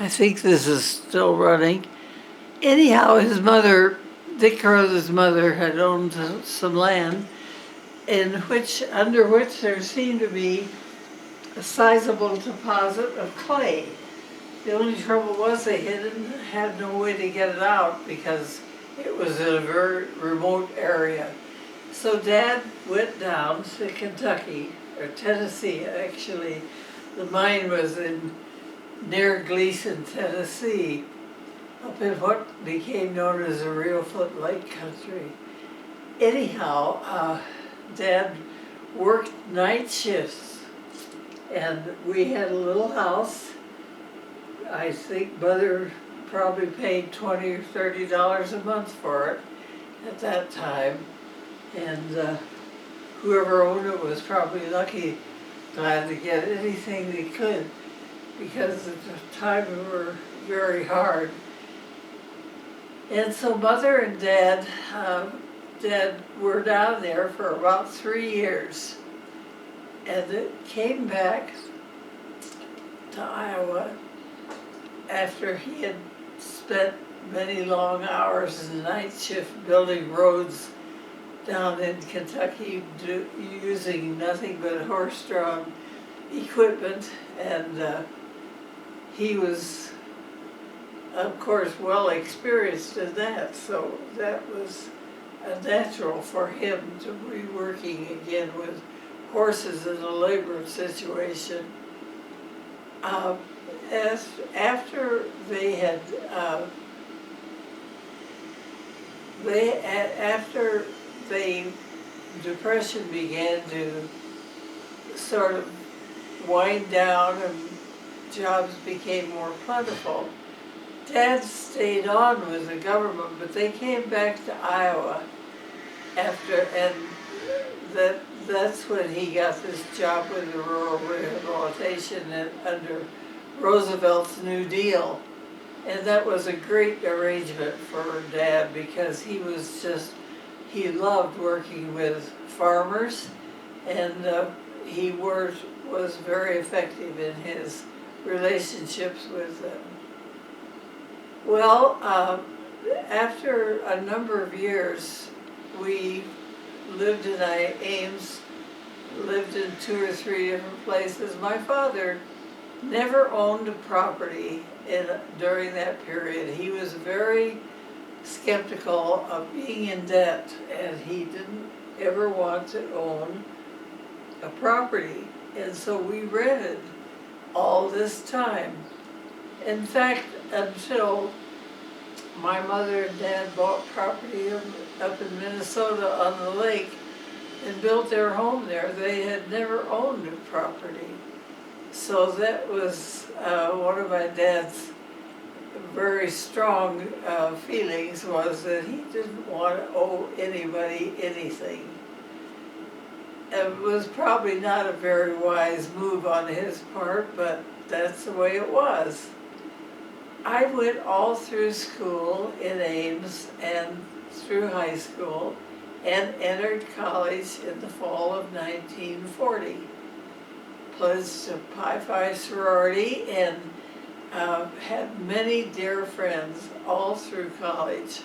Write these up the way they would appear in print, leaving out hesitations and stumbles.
I think this is still running. Anyhow, his mother, Dick Carruthers' mother, had owned some land under which there seemed to be a sizable deposit of clay. The only trouble was they had no way to get it out because it was in a very remote area. So Dad went down to Kentucky, or Tennessee actually. The mine was near Gleason, Tennessee, up in what became known as the Reelfoot Lake country. Anyhow, Dad worked night shifts, and we had a little house. I think Mother probably paid $20 or $30 a month for it at that time, and whoever owned it was probably lucky, glad to get anything they could, because at the time we were very hard. And so Mother and Dad were down there for about 3 years, and it came back to Iowa after he had spent many long hours in the night shift building roads down in Kentucky, using nothing but horse-drawn equipment, and he was, of course, well experienced in that, so that was natural for him to be working again with horses in a labor situation. After they had, after the Depression began to sort of wind down and jobs became more plentiful, Dad stayed on with the government, but they came back to Iowa after, and that's when he got this job with the Rural Rehabilitation under Roosevelt's New Deal. And that was a great arrangement for Dad because he loved working with farmers, and he was very effective in his relationships with them. Well, after a number of years, we lived in Ames, lived in 2 or 3 different places. My father never owned a property during that period. He was very skeptical of being in debt, and he didn't ever want to own a property. And so we rented all this time. In fact, until my mother and Dad bought property up in Minnesota on the lake and built their home there, they had never owned a property. So that was one of my dad's very strong feelings, was that he didn't want to owe anybody anything. It was probably not a very wise move on his part, but that's the way it was. I went all through school in Ames and through high school and entered college in the fall of 1940. Pledged to Pi Phi sorority and had many dear friends all through college.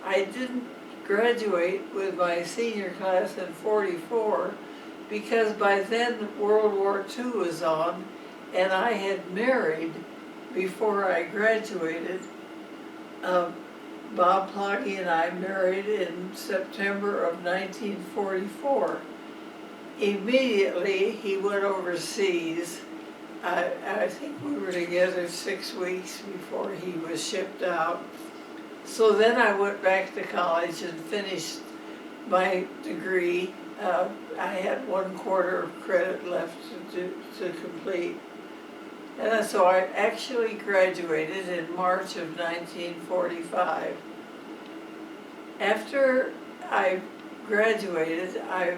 I didn't graduate with my senior class in '44 because by then World War II was on, and I had married before I graduated. Bob Ploggy and I married in September of 1944. Immediately he went overseas. I think we were together 6 weeks before he was shipped out. So then I went back to college and finished my degree. I had 1/4 of credit left to complete. And so I actually graduated in March of 1945. After I graduated, I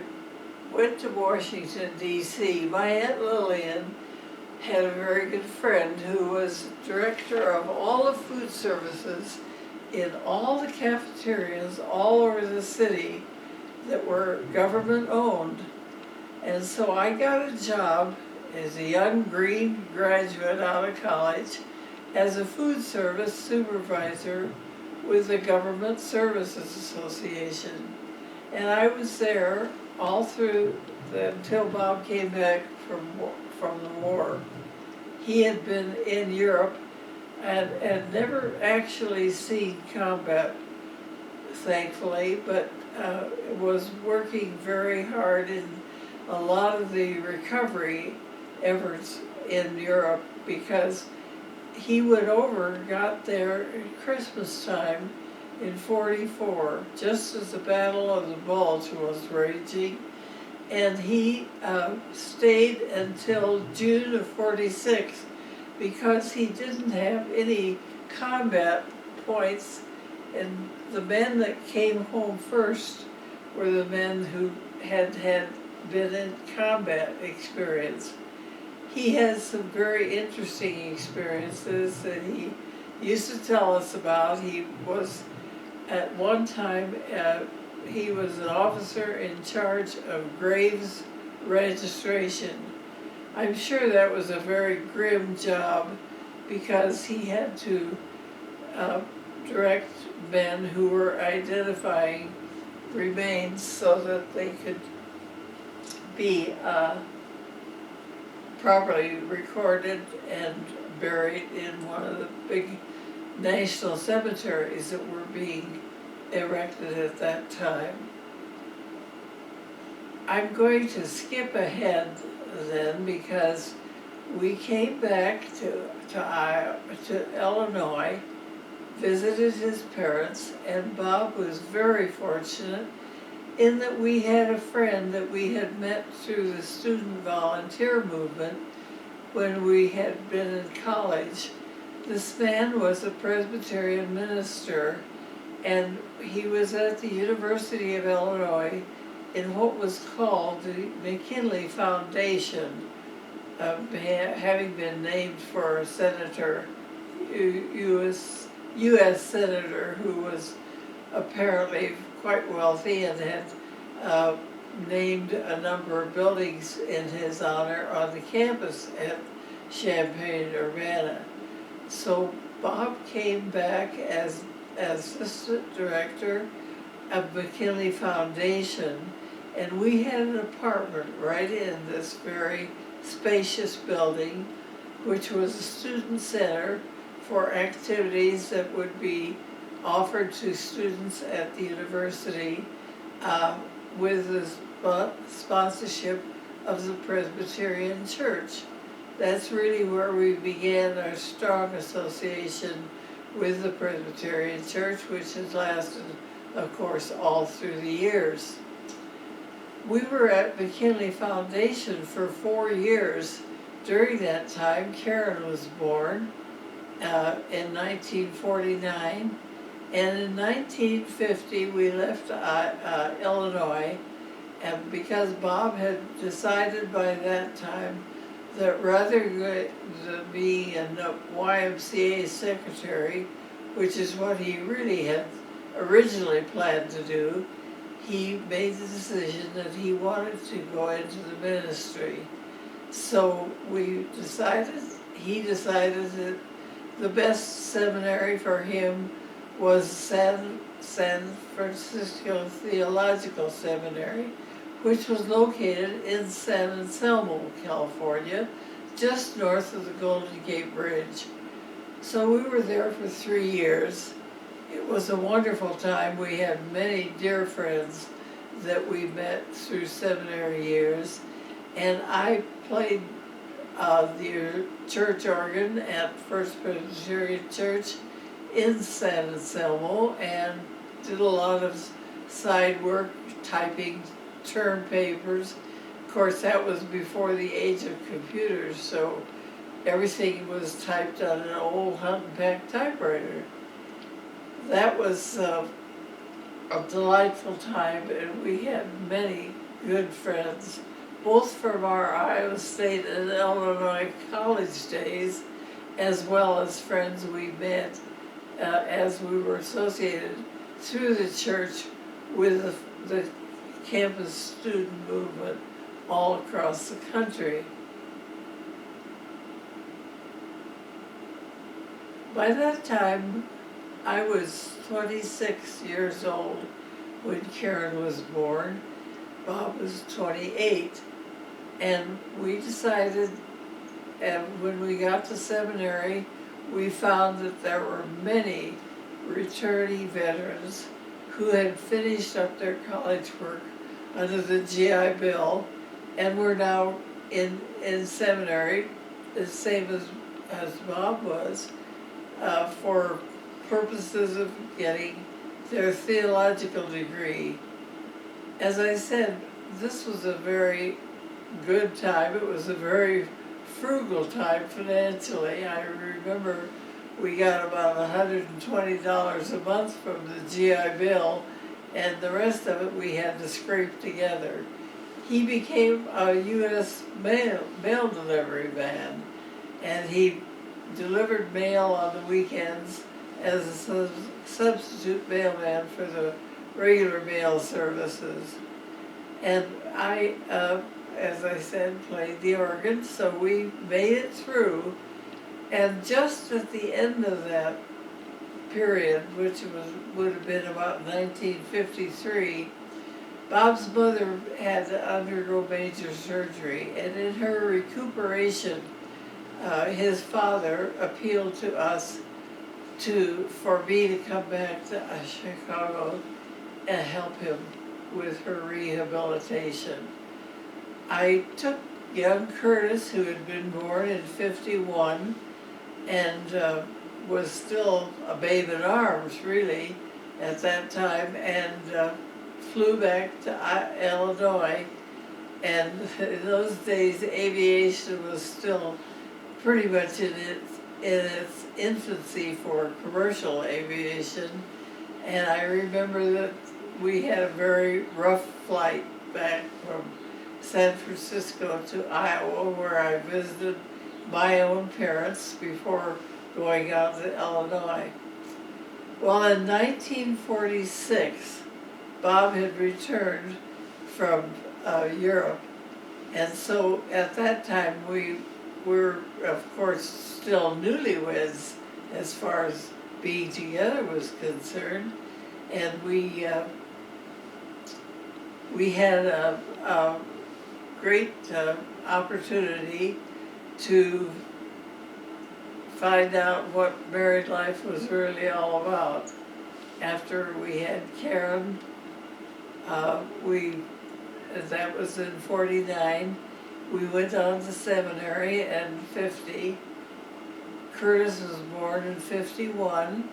went to Washington, D.C. My Aunt Lillian had a very good friend who was director of all the food services in all the cafeterias all over the city that were government owned. And so I got a job as a young green graduate out of college as a food service supervisor with the Government Services Association. And I was there all through until Bob came back from the war. He had been in Europe and never actually seen combat, thankfully, but was working very hard in a lot of the recovery efforts in Europe, because he went over, got there at Christmas time in '44, just as the Battle of the Bulge was raging, and he stayed until June of '46 because he didn't have any combat points, and the men that came home first were the men who had been in combat experience. He has some very interesting experiences that he used to tell us about. He was, at one time, he was an officer in charge of graves registration. I'm sure that was a very grim job, because he had to direct men who were identifying remains so that they could be properly recorded and buried in one of the big national cemeteries that were being erected at that time. I'm going to skip ahead then, because we came back to Illinois, visited his parents, and Bob was very fortunate in that we had a friend that we had met through the student volunteer movement when we had been in college. This man was a Presbyterian minister, and he was at the University of Illinois in what was called the McKinley Foundation, having been named for a senator, U.S. senator who was apparently quite wealthy and had named a number of buildings in his honor on the campus at Champaign-Urbana. So Bob came back as assistant director of McKinley Foundation, and we had an apartment right in this very spacious building, which was a student center for activities that would be offered to students at the university with the sponsorship of the Presbyterian Church. That's really where we began our strong association with the Presbyterian Church, which has lasted, of course, all through the years. We were at McKinley Foundation for 4 years. During that time, Karen was born in 1949, and in 1950 we left Illinois, and because Bob had decided by that time that rather than being a YMCA secretary, which is what he really had originally planned to do, he made the decision that he wanted to go into the ministry. So he decided that the best seminary for him was San Francisco Theological Seminary, which was located in San Anselmo, California, just north of the Golden Gate Bridge. So we were there for 3 years. It was a wonderful time. We had many dear friends that we met through seminary years, and I played the church organ at First Presbyterian Church in San Anselmo, and did a lot of side work, typing term papers. Of course, that was before the age of computers, so everything was typed on an old Hutton-Pack typewriter. That was a delightful time, and we had many good friends, both from our Iowa State and Illinois college days, as well as friends we met as we were associated through the church with the campus student movement all across the country. By that time, I was 26 years old when Karen was born. Bob was 28. And we decided, and when we got to seminary, we found that there were many returnee veterans who had finished up their college work under the GI Bill and were now in seminary, the same as Bob was, for purposes of getting their theological degree. As I said, this was a very good time. It was a very frugal time financially. I remember we got about $120 a month from the GI Bill, and the rest of it we had to scrape together. He became a U.S. mail delivery man, and he delivered mail on the weekends as a substitute mailman for the regular mail services. And I, as I said, played the organ, so we made it through. And just at the end of that period, which would have been about 1953, Bob's mother had to undergo major surgery, and in her recuperation, his father appealed to us for me to come back to Chicago and help him with her rehabilitation. I took young Curtis, who had been born in '51 and was still a babe in arms, really, at that time, and flew back to Illinois. And in those days, aviation was still pretty much in its infancy for commercial aviation. And I remember that we had a very rough flight back from San Francisco to Iowa, where I visited my own parents before going out to Illinois. Well, in 1946, Bob had returned from Europe, and so at that time we were, of course, still newlyweds as far as being together was concerned, and we had a great opportunity to find out what married life was really all about. After we had Karen, that was in '49. We went on to seminary in '50. Curtis was born in '51,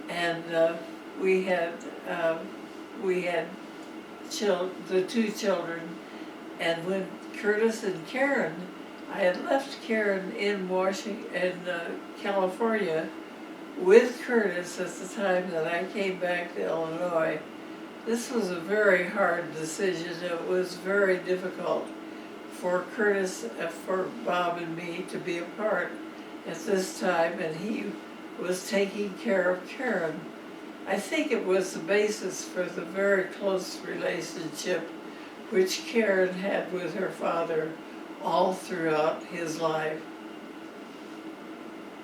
and we had the two children. And when Curtis and Karen, I had left Karen in California with Curtis at the time that I came back to Illinois. This was a very hard decision. It was very difficult for Curtis, for Bob and me to be apart at this time, and he was taking care of Karen. I think it was the basis for the very close relationship which Karen had with her father all throughout his life.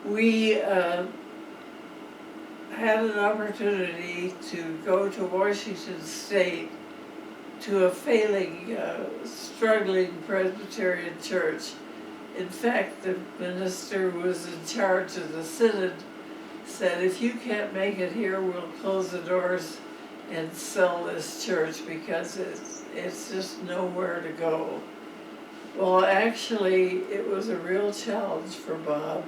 We had an opportunity to go to Washington State to a failing, struggling Presbyterian church. In fact, the minister who was in charge of the synod said, if you can't make it here, we'll close the doors and sell this church because it's just nowhere to go. Well, actually, it was a real challenge for Bob,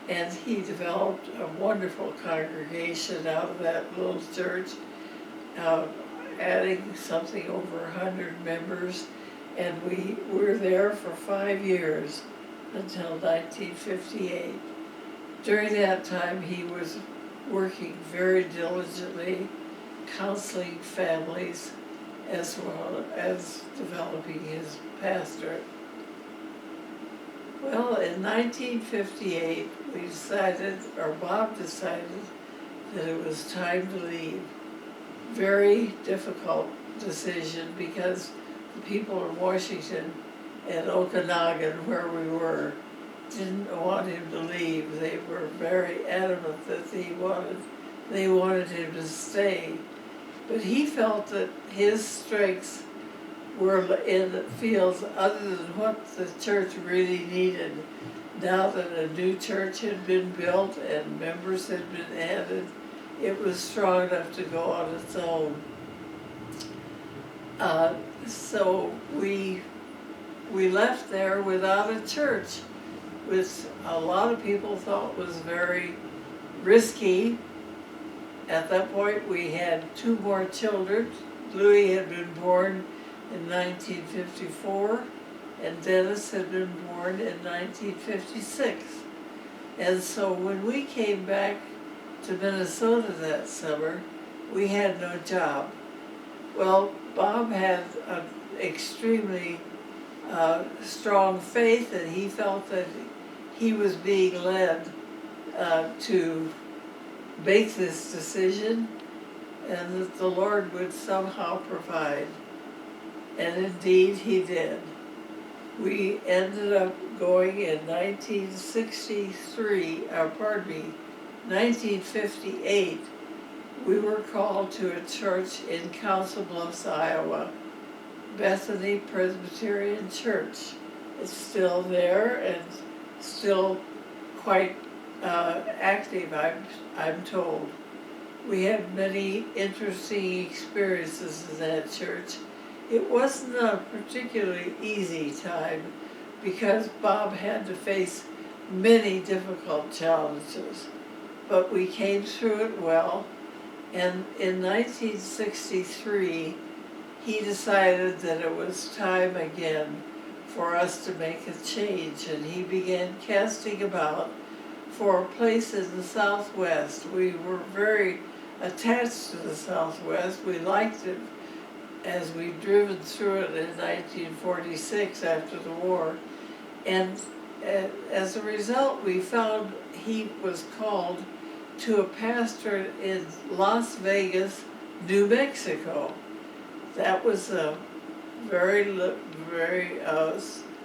and he developed a wonderful congregation out of that little church, adding something over 100 members, and we were there for 5 years until 1958. During that time, he was working very diligently, counseling families, as well as developing his pastorate. Well, in 1958, we decided, or Bob decided, that it was time to leave. Very difficult decision because the people in Washington and Okanagan, where we were, didn't want him to leave. They were very adamant that they wanted him to stay. But he felt that his strengths were in the fields other than what the church really needed. Now that a new church had been built and members had been added, it was strong enough to go on its own. So we left there without a church, which a lot of people thought was very risky. At that point, we had 2 more children. Louis had been born in 1954, and Dennis had been born in 1956. And so when we came back to Minnesota that summer, we had no job. Well, Bob had an extremely strong faith, and he felt that he was being led to make this decision, and that the Lord would somehow provide. And indeed he did. We ended up going in 1958, we were called to a church in Council Bluffs, Iowa, Bethany Presbyterian Church. It's still there and still quite active, I'm told. We had many interesting experiences in that church. It wasn't a particularly easy time because Bob had to face many difficult challenges, but we came through it well. And in 1963, he decided that it was time again for us to make a change, and he began casting about for a place in the Southwest. We were very attached to the Southwest. We liked it as we'd driven through it in 1946 after the war. And as a result, we found he was called to a pastorate in Las Vegas, New Mexico. That was a very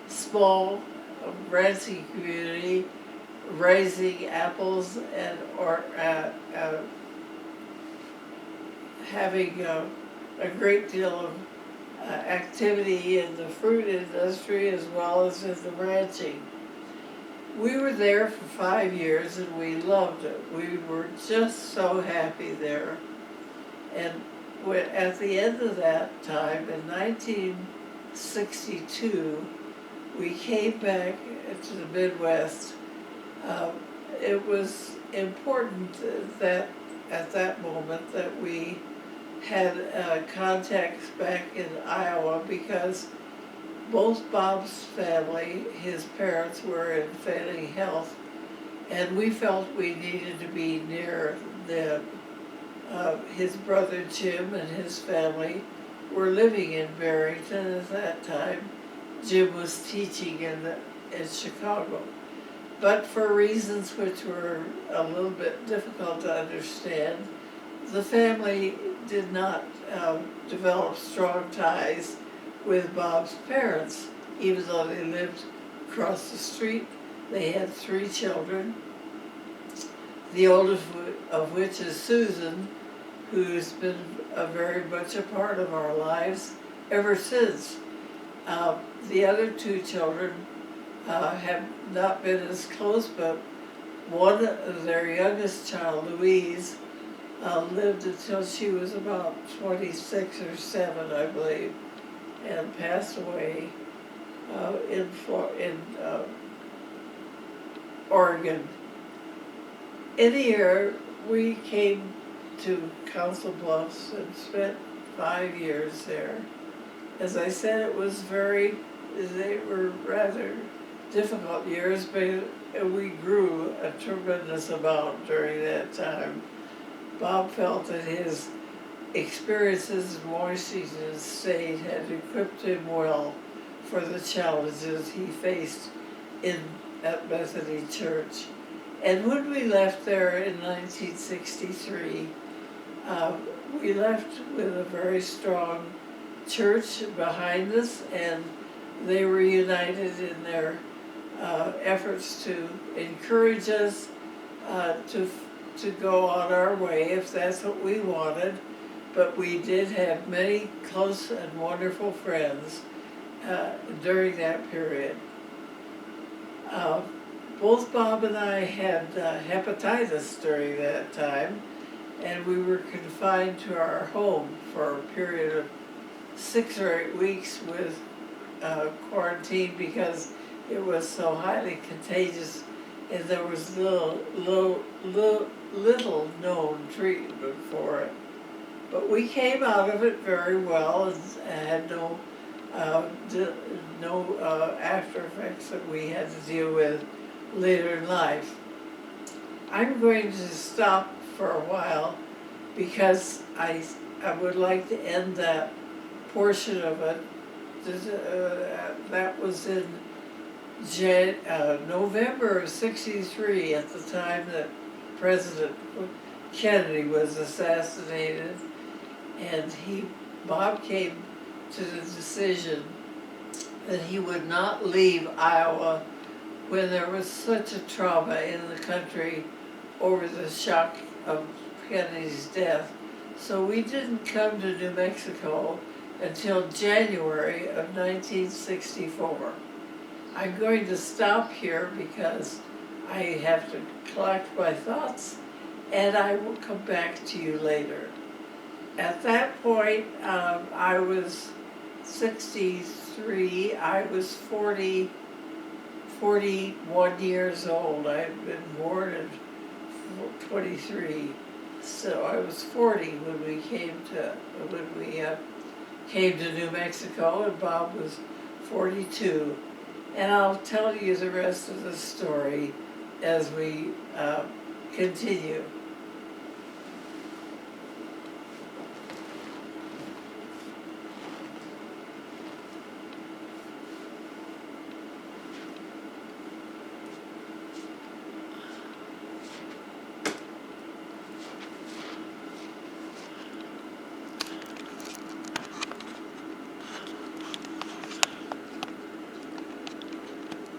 small, ranching community, raising apples and having a great deal of activity in the fruit industry as well as in the ranching. We were there for 5 years and we loved it. We were just so happy there. And at the end of that time, in 1962, we came back to the Midwest. It was important that at that moment that we had contacts back in Iowa because both Bob's family, his parents, were in failing health, and we felt we needed to be near them. His brother Jim and his family were living in Barrington at that time. Jim was teaching in Chicago. But for reasons which were a little bit difficult to understand, the family did not develop strong ties with Bob's parents, even though they lived across the street. They had 3 children, the oldest of which is Susan, who's been very much a part of our lives ever since. The other 2 children have not been as close, but their youngest child, Louise, lived until she was about 26 or 7, I believe, and passed away in Oregon. In a year, we came to Council Bluffs and spent 5 years there. As I said, they were rather difficult years, but we grew a tremendous amount during that time. Bob felt that his experiences in Washington State had equipped him well for the challenges he faced at Bethany Church. And when we left there in 1963, we left with a very strong church behind us, and they were united in their efforts to encourage us to go on our way if that's what we wanted. But we did have many close and wonderful friends during that period. Both Bob and I had hepatitis during that time, and we were confined to our home for a period of 6 or 8 weeks with quarantine because it was so highly contagious, and there was little known treatment for it. But we came out of it very well and had no after effects that we had to deal with later in life. I'm going to stop for a while because I would like to end that portion of it. That was in November of '63, at the time that President Kennedy was assassinated, and Bob came to the decision that he would not leave Iowa when there was such a trauma in the country over the shock of Kennedy's death. So we didn't come to New Mexico until January of 1964. I'm going to stop here because I have to collect my thoughts, and I will come back to you later. At that point, I was 63. I was 41 years old. I'd been born at 23, so I was 40 when we came to New Mexico, and Bob was 42. And I'll tell you the rest of the story as we continue.